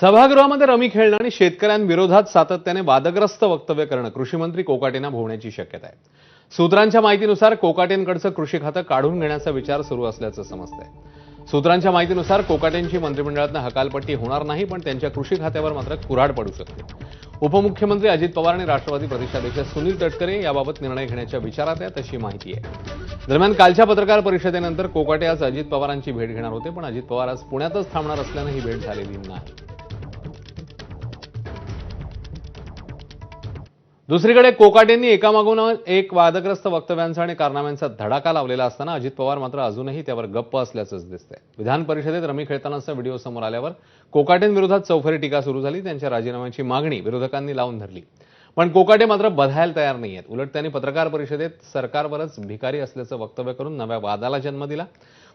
सभागृहामध्ये रमी खेळणं आणि शेतकऱ्यांविरोधात सातत्याने वादग्रस्त वक्तव्य करणं कृषी मंत्री कोकाटेंना भोवण्याची शक्यता आहे। सूत्रांच्या माहितीनुसार कोकाटेंकडचं कृषी खातं काढून घेण्याचा विचार सुरू असल्याचं समजतंय। सूत्रांच्या माहितीनुसार कोकाटेंची मंत्रिमंडळातनं हकालपट्टी होणार नाही, पण त्यांच्या कृषी खात्यावर मात्र कुऱ्हाड पडू शकते। उपमुख्यमंत्री अजित पवार आणि राष्ट्रवादी प्रदेशाध्यक्ष सुनील तटकरे याबाबत निर्णय घेण्याच्या विचारात आहेत अशी माहिती आहे। दरम्यान कालच्या पत्रकार परिषदेनंतर कोकाटे आज अजित पवारांची भेट घेणार होते, पण अजित पवार आज पुण्यातच थांबणार असल्यानं ही भेट झालेली नाही। दुसरीकडे कोकाटेंनी एकामागून एक वादग्रस्त वक्तव्यांचा आणि कारनाम्यांचा धडाका लावलेला असताना अजित पवार मात्र अजूनही त्यावर गप्प असल्याचंच दिसतंय। विधान परिषदेत रमी खेळतानाचा व्हिडिओ समोर आल्यावर कोकाटेंविरोधात चौफेरी टीका सुरू झाली। त्यांच्या राजीनाम्याची मागणी विरोधकांनी लावून धरली, पण कोकाटे मात्र बधायला तयार नाहीयेत। उलट त्यांनी पत्रकार परिषदेत सरकारवरच भिकारी असल्याचं वक्तव्य करून नव्या वादाला जन्म दिला।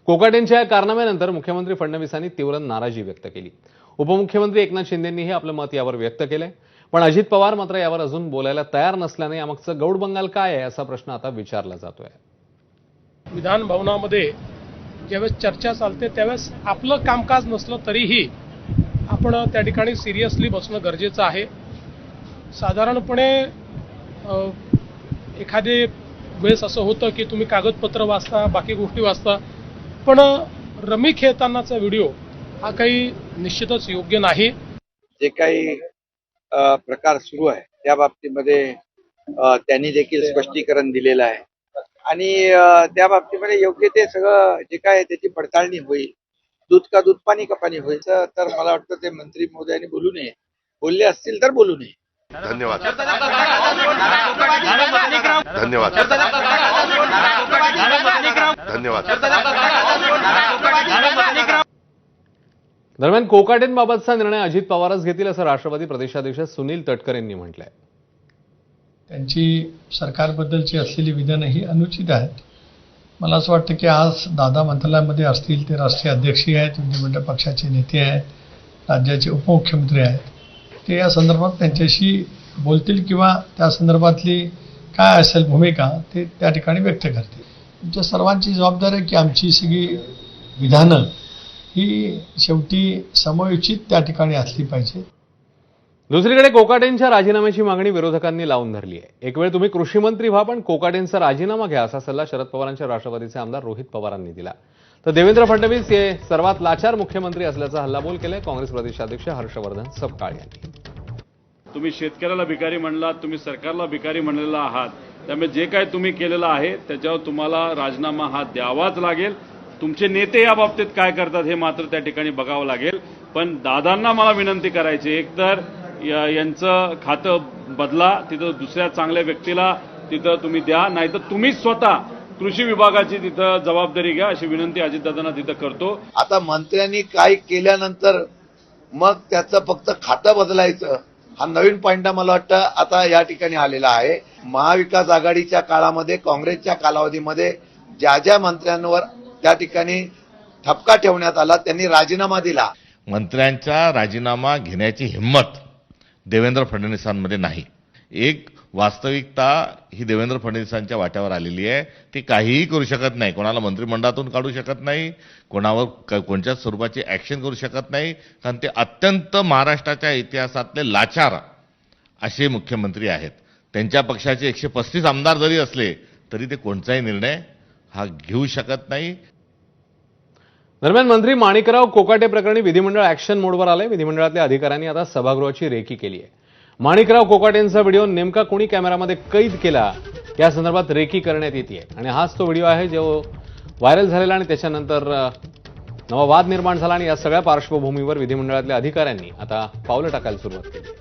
कोकाटेंच्या या कारनाम्यानंतर मुख्यमंत्री फडणवीसांनी तीव्र नाराजी व्यक्त केली। उपमुख्यमंत्री एकनाथ शिंदेंनीही आपलं मत यावर व्यक्त केलंय, पण अजित पवार मात्र यावर अजून बोलायला तयार नसल्याने यामागचं गौड बंगाल काय आहे असा प्रश्न आता विचारला जातोय। विधान भवनामध्ये ज्यावेळेस चर्चा चालते त्यावेळेस आपलं कामकाज नसलं तरीही आपण त्या ठिकाणी सिरियसली बसणं गरजेचं आहे। साधारणपणे एखादे वेळेस असं होतं की तुम्ही कागदपत्र वाचता, बाकी गोष्टी वाचता, पण रमी खेळतानाचा व्हिडिओ हा काही निश्चितच योग्य नाही। जे काही प्रकार सुरू आहे त्या बाबतीमध्ये त्यांनी देखील स्पष्टीकरण दिलेलं आहे आणि त्या बाबतीमध्ये योग्य ते सगळं जे काय त्याची पडताळणी होईल। दूध का दूध पाणी का पाणी होईल तर मला वाटतं ते मंत्री महोदयांनी बोलू नये, बोलले असतील तर बोलू नये। धन्यवाद धन्यवाद धन्यवाद। दरम्यान कोकाटेंबाबतचा निर्णय अजित पवारच घेतील असं राष्ट्रवादी प्रदेशाध्यक्ष सुनील तटकरेंनी म्हटलंय। त्यांची सरकारबद्दलची असलेली विधानं ही अनुचित आहेत। मला असं वाटतं की आज दादा मंत्रालयामध्ये असतील, ते राष्ट्रीय अध्यक्षही आहेत, विधिमंडळ पक्षाचे नेते आहेत, राज्याचे उपमुख्यमंत्री आहेत, ते या संदर्भात त्यांच्याशी बोलतील किंवा त्या संदर्भातली काय असेल भूमिका ते त्या ठिकाणी व्यक्त करतील। तुमच्या सर्वांची जबाबदारी आहे की आमची सगळी विधानं ही शेवटी समयोचित त्या ठिकाणी असली पाहिजे। दुसरीकडे कोकाटेंच्या राजीनाम्याची मागणी विरोधकांनी लावून धरली आहे। एक वेळ तुम्ही कृषी मंत्री व्हा, पण कोकाटेंचा राजीनामा घ्या असा सल्ला शरद पवारांच्या राष्ट्रवादीचे आमदार रोहित पवारांनी दिला। तर देवेंद्र फडणवीस हे सर्वात लाचार मुख्यमंत्री असल्याचा हल्लाबोल केलाय काँग्रेस प्रदेशाध्यक्ष हर्षवर्धन सपकाळ यांनी। तुम्ही शेतकऱ्याला भिकारी म्हणलात, तुम्ही सरकारला भिकारी म्हणलेला आहात, त्यामुळे जे काही तुम्ही केलेलं आहे त्याच्यावर तुम्हाला राजीनामा हा द्यावाच लागेल। तुमचे नेते या बाबतीत काय करतात हे मात्र त्या ठिकाणी बघावं लागेल। पण दादांना मला विनंती करायची, एकतर यांचं खातं बदला, तिथं दुसऱ्या चांगल्या व्यक्तीला तिथं तुम्ही द्या, नाहीतर तुम्हीच स्वतः कृषी विभागाची तिथं जबाबदारी घ्या अशी विनंती अजितदादांना तिथं करतो। आता मंत्र्यांनी काय केल्यानंतर मग त्याचं फक्त खातं बदलायचं हा नवीन पॉइंट मला वाटतं आता या ठिकाणी आलेला आहे। महाविकास आघाडीच्या काळामध्ये, काँग्रेसच्या कालावधीमध्ये ज्या ज्या मंत्र्यांवर त्या ठिकाणी ठपका ठेवण्यात आला त्यांनी राजीनामा दिला। मंत्र्यांचा राजीनामा घेण्याची हिंमत देवेंद्र फडणवीसांमध्ये नाही। एक वास्तविकता ही देवेंद्र फडणवीसांच्या वाट्यावर आलेली आहे, ती काहीही करू शकत नाही, कोणाला मंत्रिमंडळातून काढू शकत नाही, कोणावर कोणत्याच स्वरूपाची ऍक्शन करू शकत नाही, कारण ते अत्यंत महाराष्ट्राच्या इतिहासातले लाचार असे मुख्यमंत्री आहेत। त्यांच्या पक्षाचे 135 आमदार जरी असले तरी ते कोणताही निर्णय हा घेऊ शकत नाही। दरम्यान मंत्री माणिकराव कोकाटे प्रकरणी विधिमंडळ ऍक्शन मोडवर आलंय। विधिमंडळातल्या अधिकाऱ्यांनी आता सभागृहाची रेकी केली आहे। माणिकराव कोकाटेंचा व्हिडिओ नेमका कोणी कॅमेरामध्ये कैद केला या संदर्भात रेकी करण्यात येते आणि हाच तो व्हिडिओ आहे जो व्हायरल झालेला आणि त्याच्यानंतर नवा वाद निर्माण झाला आणि या सगळ्या पार्श्वभूमीवर विधिमंडळातल्या अधिकाऱ्यांनी आता पावलं टाकायला सुरुवात केली।